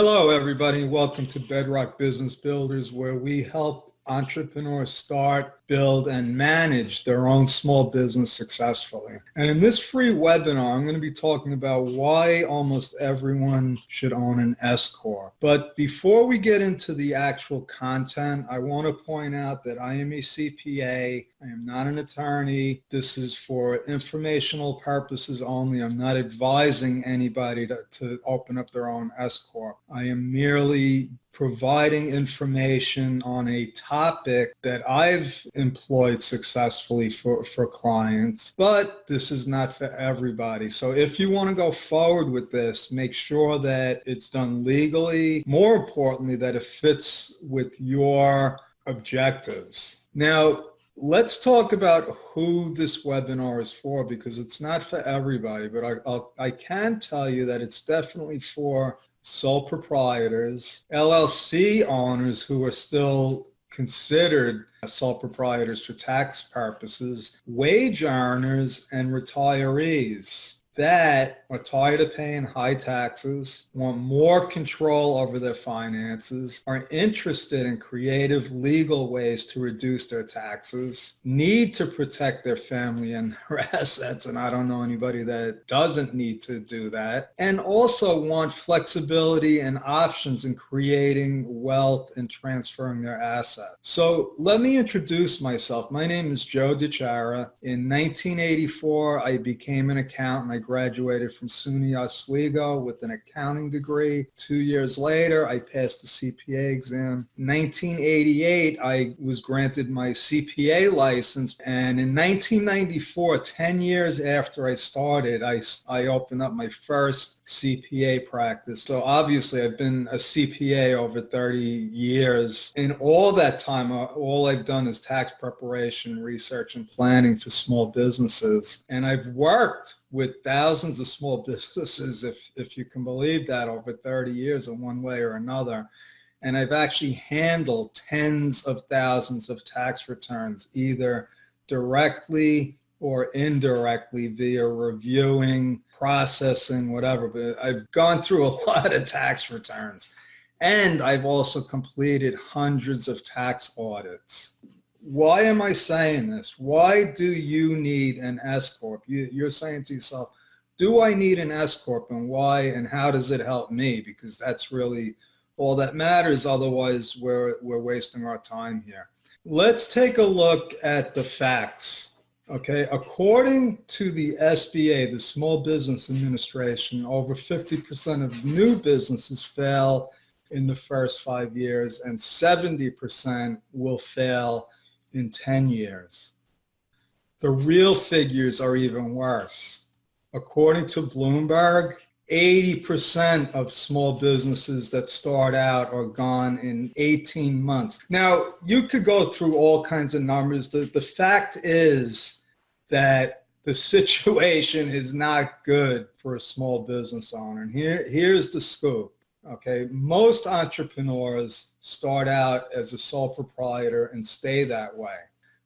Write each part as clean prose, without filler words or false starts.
Hello, everybody, and welcome to Bedrock Business Builders, where we help entrepreneurs start, build, and manage their own small business successfully. And in this free webinar, I'm going to be talking about why almost everyone should own an S Corp. But before we get into the actual content, I want to point out that I am a CPA. I am not an attorney. This is for informational purposes only. I'm not advising anybody to open up their own S Corp. I am merely providing information on a topic that I've employed successfully for clients, but this is not for everybody. So if you want to go forward with this, make sure that it's done legally. More importantly, that it fits with your objectives. Now, let's talk about who this webinar is for, because it's not for everybody, but I can tell you that it's definitely for sole proprietors, LLC owners who are still considered sole proprietors for tax purposes, wage earners, and retirees that are tired of paying high taxes, want more control over their finances, are interested in creative legal ways to reduce their taxes, need to protect their family and their assets, and I don't know anybody that doesn't need to do that, and also want flexibility and options in creating wealth and transferring their assets. So let me introduce myself. My name is Joe DiChiara. In 1984, I became an accountant. I graduated from SUNY Oswego with an accounting degree. 2 years later, I passed the CPA exam. In 1988, I was granted my CPA license. And in 1994, 10 years after I started, I opened up my first CPA practice. So obviously, I've been a CPA over 30 years. In all that time, all I've done is tax preparation, research, and planning for small businesses. And I've worked with thousands of small businesses, if you can believe that, over 30 years in one way or another. And I've actually handled tens of thousands of tax returns, either directly or indirectly via reviewing, processing, whatever. But I've gone through a lot of tax returns. And I've also completed hundreds of tax audits. Why am I saying this? Why do you need an S Corp? You're saying to yourself, do I need an S Corp, and why, and how does it help me? Because that's really all that matters. Otherwise, we're wasting our time here. Let's take a look at the facts. Okay, according to the SBA, the Small Business Administration, over 50% of new businesses fail in the first 5 years, and 70% will fail in 10 years. The real figures are even worse. According to Bloomberg, 80% of small businesses that start out are gone in 18 months. Now, you could go through all kinds of numbers. The fact is that the situation is not good for a small business owner. And here's the scoop. Okay, most entrepreneurs start out as a sole proprietor and stay that way.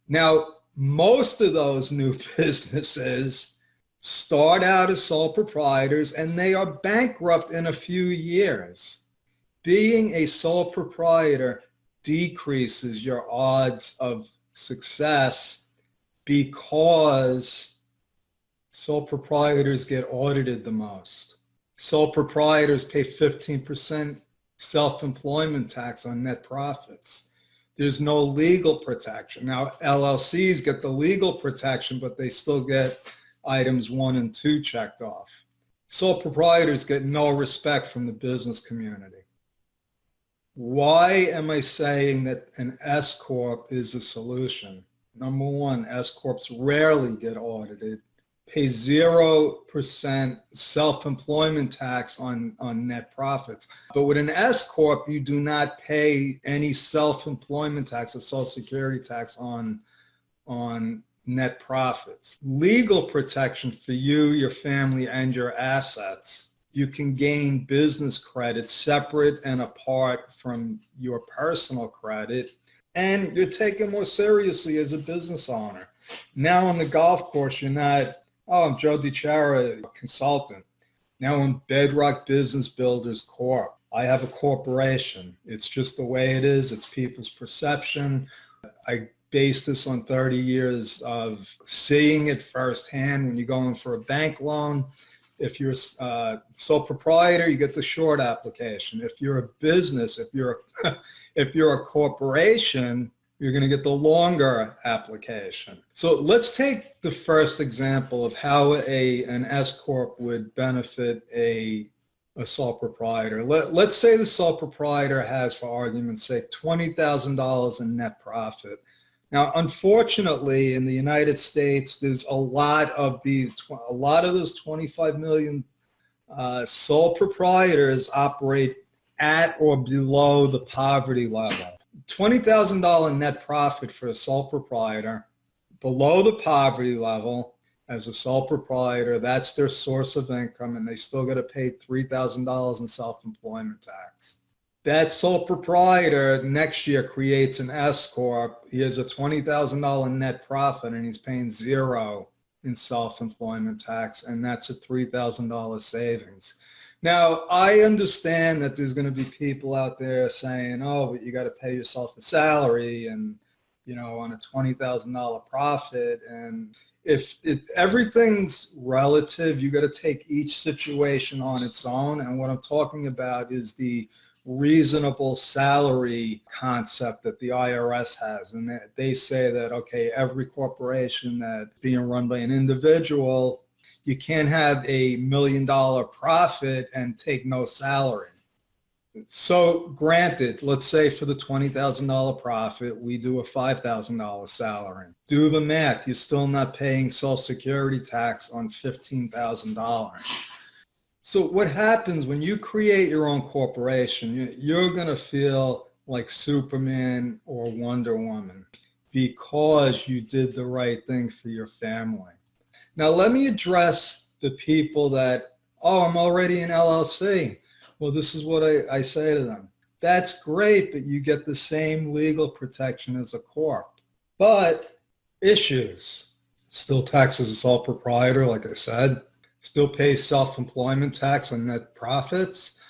Now, most of those new businesses start out as sole proprietors and they are bankrupt in a few years. Being a sole proprietor decreases your odds of success because sole proprietors get audited the most. Sole proprietors pay 15% self-employment tax on net profits. There's no legal protection. Now, LLCs get the legal protection, but they still get items 1 and 2 checked off. Sole proprietors get no respect from the business community. Why am I saying that an S Corp is a solution? Number one, S Corps rarely get audited. Pay 0% self-employment tax on net profits. But with an S Corp, you do not pay any self-employment tax or Social Security tax on net profits. Legal protection for you, your family, and your assets. You can gain business credit separate and apart from your personal credit, and you're taken more seriously as a business owner. Now on the golf course, you're not, oh, I'm Joe DiChiara, consultant. Now I'm Bedrock Business Builders Corp. I have a corporation. It's just the way it is. It's people's perception. I base this on 30 years of seeing it firsthand. When you go in for a bank loan, if you're a sole proprietor, you get the short application. If you're a business, if you're a corporation, you're going to get the longer application. So let's take the first example of how an S Corp would benefit a sole proprietor. Let's say the sole proprietor has, for argument's sake, $20,000 in net profit. Now, unfortunately, in the United States, there's a lot of those 25 million sole proprietors operate at or below the poverty level. $20,000 net profit for a sole proprietor, below the poverty level. As a sole proprietor, that's their source of income, and they still got to pay $3,000 in self-employment tax. That sole proprietor next year creates an S Corp. He has a $20,000 net profit, and he's paying $0 in self-employment tax, and that's a $3,000 savings. Now, I understand that there's going to be people out there saying, oh, but you got to pay yourself a salary and, on a $20,000 profit. And if everything's relative, you got to take each situation on its own. And what I'm talking about is the reasonable salary concept that the IRS has. And they say that, okay, every corporation that's being run by an individual, you can't have $1 million profit and take no salary. So granted, let's say for the $20,000 profit, we do a $5,000 salary. Do the math. You're still not paying Social Security tax on $15,000. So what happens when you create your own corporation, you're going to feel like Superman or Wonder Woman because you did the right thing for your family. Now, let me address the people that, oh, I'm already an LLC. Well, this is what I say to them. That's great, but you get the same legal protection as a corp. But issues, still taxed as a sole proprietor, like I said, still pays self-employment tax on net profits.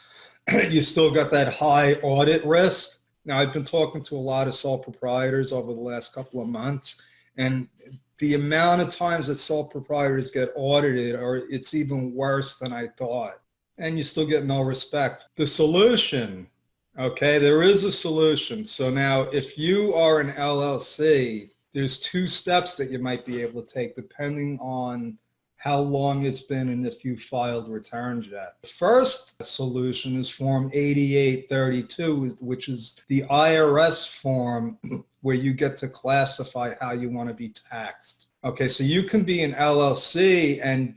You still got that high audit risk. Now, I've been talking to a lot of sole proprietors over the last couple of months, and the amount of times that sole proprietors get audited, or it's even worse than I thought. And you still get no respect. The solution, okay, there is a solution. So now if you are an LLC, there's 2 steps that you might be able to take depending on how long it's been and if you filed returns yet. The first solution is Form 8832, which is the IRS form where you get to classify how you want to be taxed. Okay, so you can be an LLC and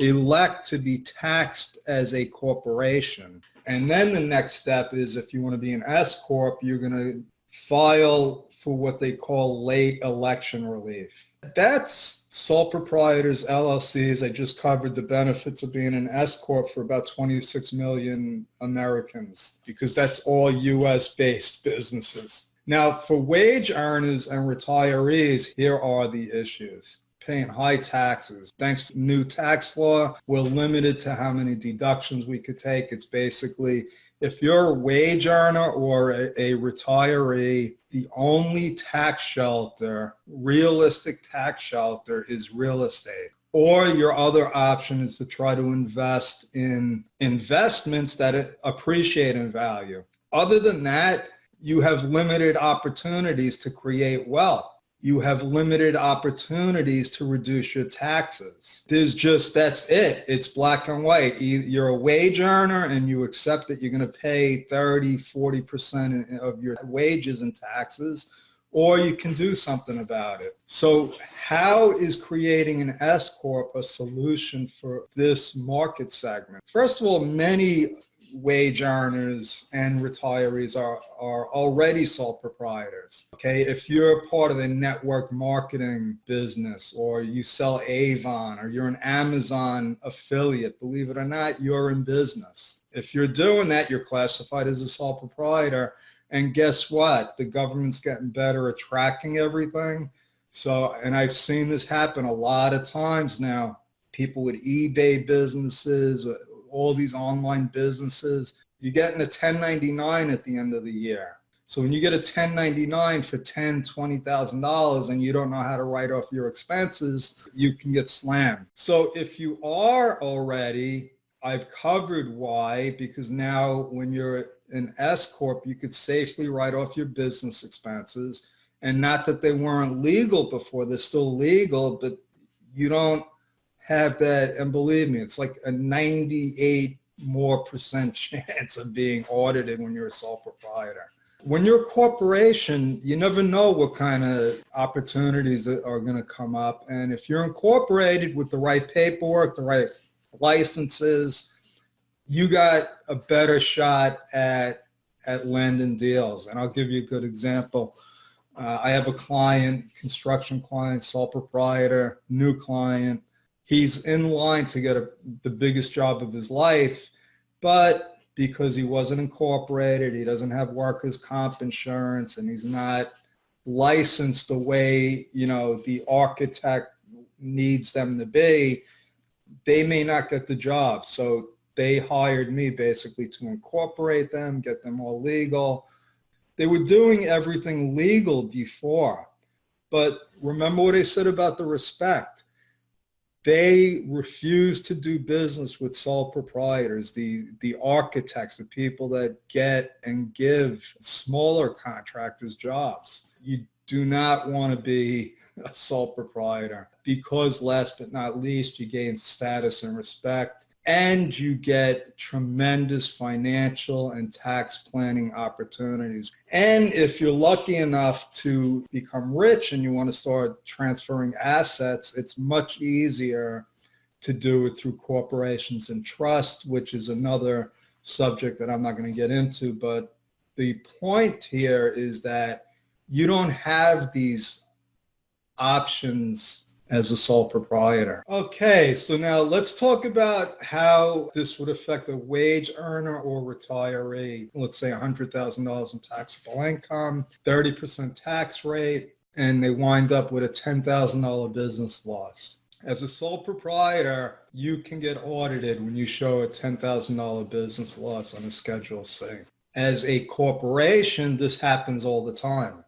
elect to be taxed as a corporation. And then the next step is if you want to be an S Corp, you're going to file for what they call late election relief. That's sole proprietors, LLCs. I just covered the benefits of being an S Corp for about 26 million Americans because that's all US-based businesses. Now, for wage earners and retirees, here are the issues. Paying high taxes. Thanks to new tax law, we're limited to how many deductions we could take. It's basically, if you're a wage earner or a retiree, the only tax shelter, realistic tax shelter, is real estate. Or your other option is to try to invest in investments that appreciate in value. Other than that, you have limited opportunities to create wealth. You have limited opportunities to reduce your taxes. That's it. It's black and white. You're a wage earner and you accept that you're going to pay 30, 40% of your wages in taxes, or you can do something about it. So how is creating an S Corp a solution for this market segment? First of all, many wage earners and retirees are already sole proprietors. Okay, if you're part of a network marketing business or you sell Avon or you're an Amazon affiliate, believe it or not, you're in business. If you're doing that, you're classified as a sole proprietor. And guess what? The government's getting better at tracking everything. So, and I've seen this happen a lot of times now. People with eBay businesses, all these online businesses, You're getting a 1099 at the end of the year. So when you get a 1099 for $10,000, $20,000 and you don't know how to write off your expenses, you can get slammed. So if you are already, I've covered why, because now when you're an S Corp, you could safely write off your business expenses. And not that they weren't legal before, they're still legal, but you don't have that. And believe me, it's like a 98% chance of being audited when you're a sole proprietor. When you're a corporation, you never know what kind of opportunities are going to come up. And if you're incorporated with the right paperwork, the right licenses, you got a better shot at landing deals. And I'll give you a good example. I have a client, construction client, sole proprietor, new client. He's in line to get the biggest job of his life, but because he wasn't incorporated, he doesn't have workers' comp insurance, and he's not licensed the way, the architect needs them to be, they may not get the job. So they hired me basically to incorporate them, get them all legal. They were doing everything legal before, but remember what I said about the respect. They refuse to do business with sole proprietors, the architects, the people that get and give smaller contractors jobs. You do not want to be a sole proprietor because last but not least, you gain status and respect, and you get tremendous financial and tax planning opportunities. And if you're lucky enough to become rich and you want to start transferring assets, it's much easier to do it through corporations and trust, which is another subject that I'm not going to get into. But the point here is that you don't have these options as a sole proprietor. Okay, so now let's talk about how this would affect a wage earner or retiree. Let's say $100,000 in taxable income, 30% tax rate, and they wind up with a $10,000 business loss. As a sole proprietor, you can get audited when you show a $10,000 business loss on a Schedule C. As a corporation, this happens all the time.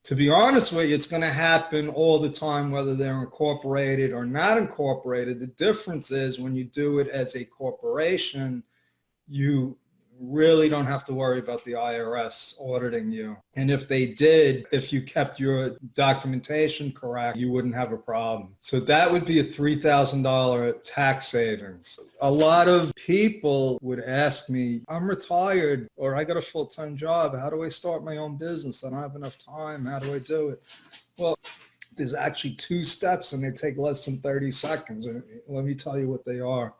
To be honest with you, it's going to happen all the time, whether they're incorporated or not incorporated. The difference is when you do it as a corporation, you really don't have to worry about the IRS auditing you. And if they did, if you kept your documentation correct, you wouldn't have a problem. So that would be a $3,000 tax savings. A lot of people would ask me, I'm retired or I got a full-time job. How do I start my own business? I don't have enough time. How do I do it? Well, there's actually 2 steps and they take less than 30 seconds. And let me tell you what they are.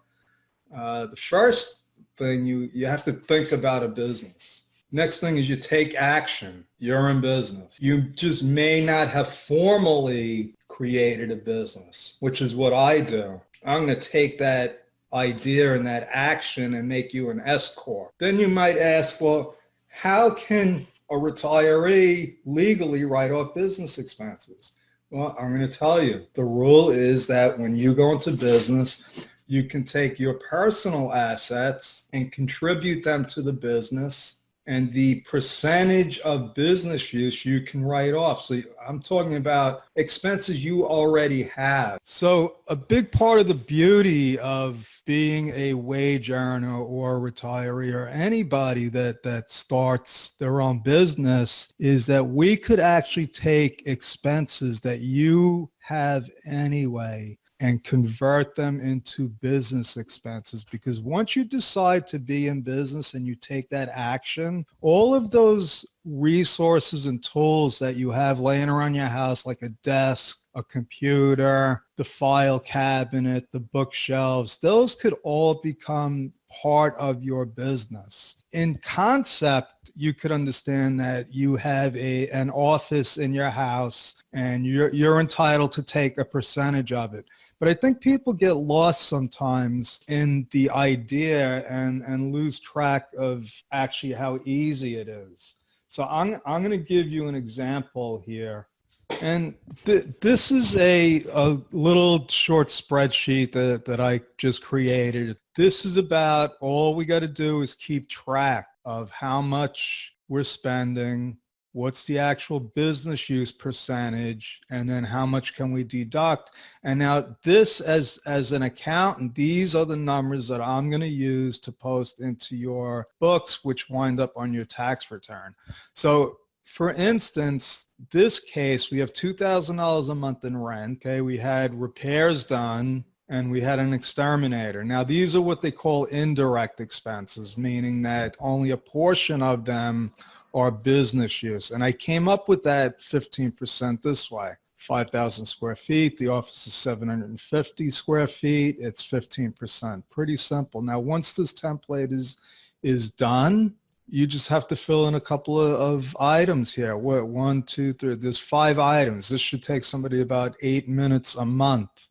The first thing, you have to think about a business. Next thing is you take action. You're in business. You just may not have formally created a business, which is what I do. I'm going to take that idea and that action and make you an S Corp. Then you might ask, well, how can a retiree legally write off business expenses? Well, I'm going to tell you. The rule is that when you go into business, you can take your personal assets and contribute them to the business, and the percentage of business use you can write off. So I'm talking about expenses you already have. So a big part of the beauty of being a wage earner or a retiree or anybody that starts their own business is that we could actually take expenses that you have anyway and convert them into business expenses. Because once you decide to be in business and you take that action, all of those resources and tools that you have laying around your house, like a desk, a computer, the file cabinet, the bookshelves, those could all become part of your business. In concept, you could understand that you have an office in your house and you're entitled to take a percentage of it. But I think people get lost sometimes in the idea and lose track of actually how easy it is. So I'm going to give you an example here. And this is a little short spreadsheet that I just created. This is about all we got to do is keep track of how much we're spending, what's the actual business use percentage, and then how much can we deduct. And now this, as an accountant, these are the numbers that I'm going to use to post into your books, which wind up on your tax return. So for instance, this case, we have $2,000 a month in rent. Okay, we had repairs done and we had an exterminator. Now, these are what they call indirect expenses, meaning that only a portion of them are business use. And I came up with that 15% this way. 5,000 square feet. The office is 750 square feet. It's 15%. Pretty simple. Now, once this template is done, you just have to fill in a couple of items here. What, 1, 2, 3, there's 5 items. This should take somebody about 8 minutes a month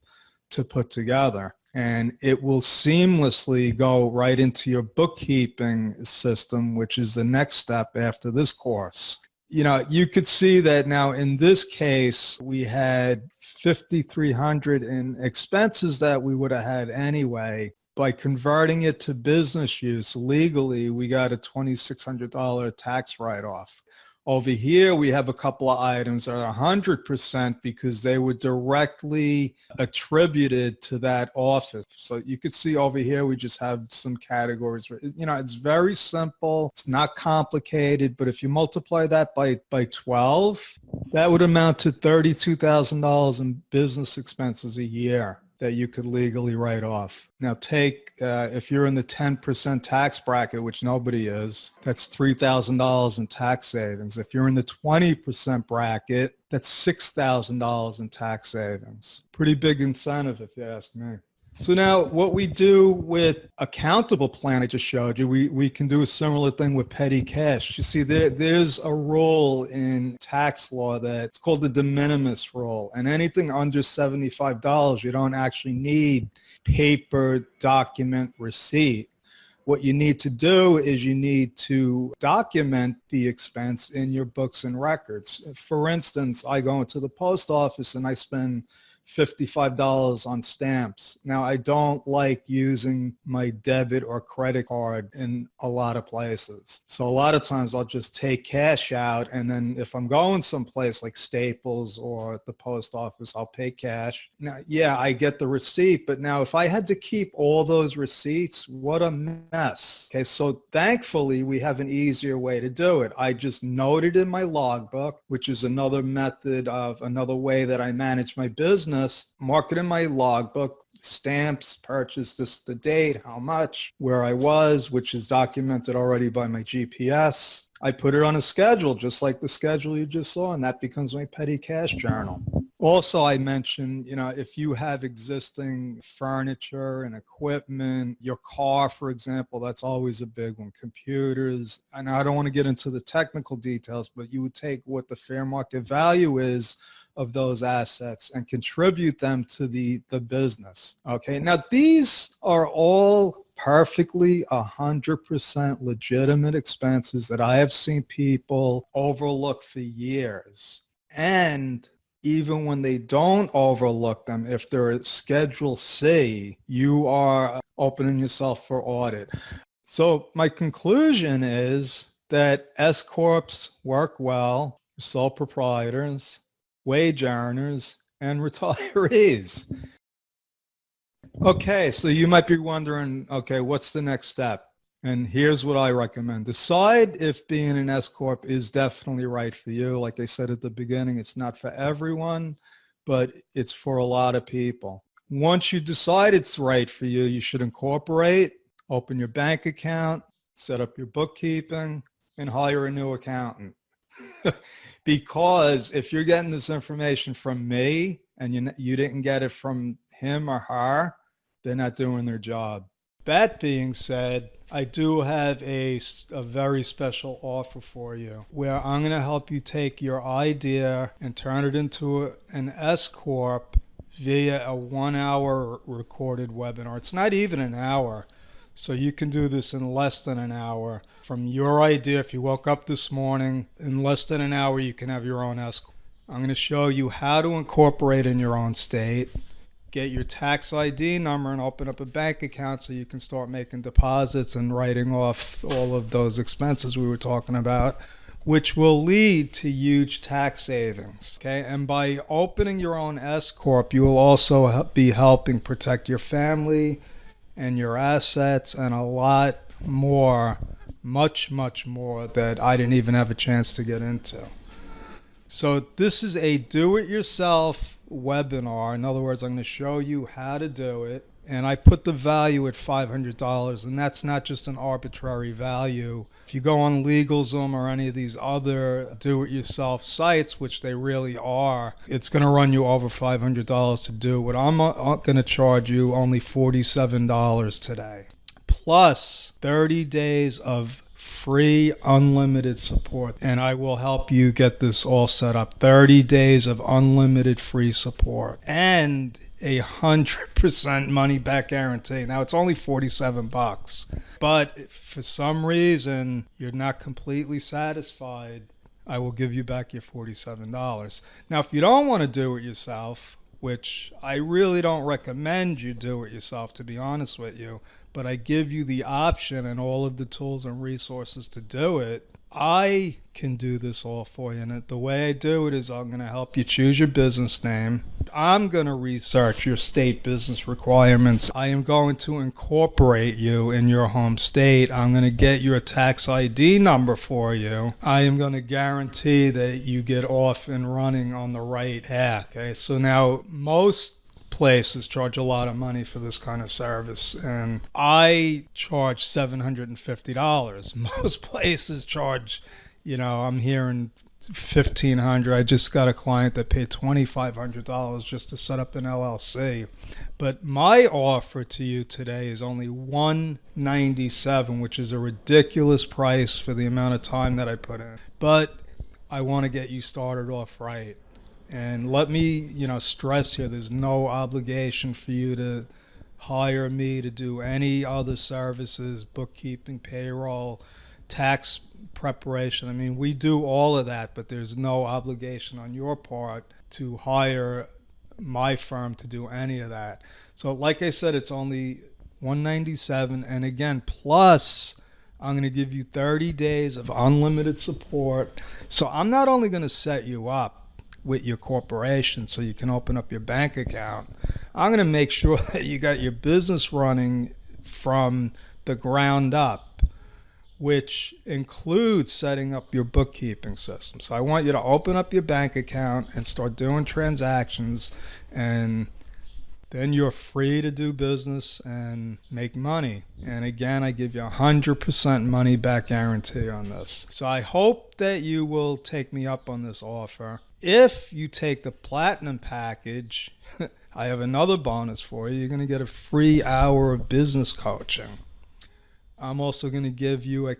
to put together. And it will seamlessly go right into your bookkeeping system, which is the next step after this course. You know, you could see that now in this case, we had $5,300 in expenses that we would have had anyway. By converting it to business use legally, we got a $2,600 tax write-off. Over here, we have a couple of items that are 100% because they were directly attributed to that office. So you could see over here, we just have some categories. You know, it's very simple. It's not complicated, but if you multiply that by 12, that would amount to $32,000 in business expenses a year that you could legally write off. Now take, if you're in the 10% tax bracket, which nobody is, that's $3,000 in tax savings. If you're in the 20% bracket, that's $6,000 in tax savings. Pretty big incentive if you ask me. So now what we do with a countable plan I just showed you, we can do a similar thing with petty cash. You see, there's a rule in tax law that's called the de minimis rule. And anything under $75, you don't actually need paper document receipt. What you need to do is you need to document the expense in your books and records. For instance, I go into the post office and I spend $55 on stamps. Now, I don't like using my debit or credit card in a lot of places. So a lot of times I'll just take cash out, and then if I'm going someplace like Staples or the post office, I'll pay cash. Now, yeah, I get the receipt, but now if I had to keep all those receipts, what a mess. Okay, so thankfully we have an easier way to do it. I just note it in my logbook, which is another method of another way that I manage my business. Mark it in my logbook, stamps, purchase, this, the date, how much, where I was, which is documented already by my GPS. I put it on a schedule, just like the schedule you just saw, and that becomes my petty cash journal. Also, I mentioned, you know, if you have existing furniture and equipment, your car, for example, that's always a big one. Computers, and I don't want to get into the technical details, but you would take what the fair market value is of those assets and contribute them to the business. Okay, now these are all perfectly 100% legitimate expenses that I have seen people overlook for years. And even when they don't overlook them, if they're Schedule C, you are opening yourself for audit. So my conclusion is that S Corps work well, sole proprietors, wage earners, and retirees. Okay, so you might be wondering, okay, what's the next step? And here's what I recommend. Decide if being an S Corp is definitely right for you. Like I said at the beginning, it's not for everyone, but it's for a lot of people. Once you decide it's right for you, you should incorporate, open your bank account, set up your bookkeeping, and hire a new accountant. Because if you're getting this information from me and you didn't get it from him or her, they're not doing their job. That being said, I do have a very special offer for you where I'm going to help you take your idea and turn it into an S Corp via a 1-hour recorded webinar. It's not even an hour. So you can do this in less than an hour. From your idea, if you woke up this morning, in less than an hour, you can have your own S Corp. I'm going to show you how to incorporate in your own state, get your tax ID number, and open up a bank account so you can start making deposits and writing off all of those expenses we were talking about, which will lead to huge tax savings. Okay, and by opening your own S Corp, you will also be helping protect your family and your assets and a lot more, much more that I didn't even have a chance to get into. So this is a do-it-yourself webinar. In other words, I'm going to show you how to do it. And I put the value at $500, and that's not just an arbitrary value. If you go on LegalZoom or any of these other do-it-yourself sites, which they really are, it's going to run you over $500 to do it. I'm going to charge you only $47 today, plus 30 days of free unlimited support, and I will help you get this all set up. 30 days of unlimited free support and 100% money back guarantee. Now it's only $47, but if for some reason you're not completely satisfied, I will give you back your $47. Now if you don't want to do it yourself, which I really don't recommend you do it yourself, to be honest with you, but I give you the option and all of the tools and resources to do it, I can do this all for you. And the way I do it is I'm going to help you choose your business name. I'm going to research your state business requirements. I am going to incorporate you in your home state. I'm going to get your tax ID number for you. I am going to guarantee that you get off and running on the right path. Okay, so now most places charge a lot of money for this kind of service, and I charge $750. Most places charge, I'm hearing $1,500. I just got a client that paid $2,500 just to set up an LLC. But my offer to you today is only $197, which is a ridiculous price for the amount of time that I put in. But I want to get you started off right. And let me, stress here, there's no obligation for you to hire me to do any other services, bookkeeping, payroll, tax preparation. I mean, we do all of that, but there's no obligation on your part to hire my firm to do any of that. So like I said, it's only $197. And again, plus I'm going to give you 30 days of unlimited support. So I'm not only going to set you up with your corporation so you can open up your bank account, I'm going to make sure that you got your business running from the ground up, which includes setting up your bookkeeping system. So I want you to open up your bank account and start doing transactions, and then you're free to do business and make money. And again, I give you 100% money back guarantee on this. So I hope that you will take me up on this offer. If you take the platinum package, I have another bonus for you. You're going to get a free hour of business coaching. I'm also going to give you a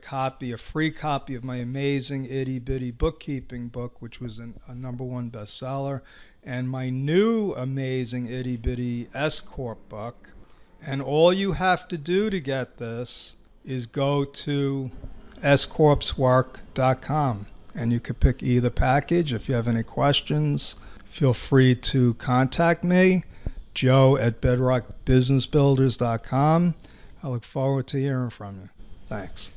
free copy of my amazing itty bitty bookkeeping book, which was a #1 bestseller, and my new amazing itty bitty S Corp book. And all you have to do to get this is go to scorpswork.com. And you could pick either package. If you have any questions, feel free to contact me, joe@bedrockbusinessbuilders.com. I look forward to hearing from you. Thanks.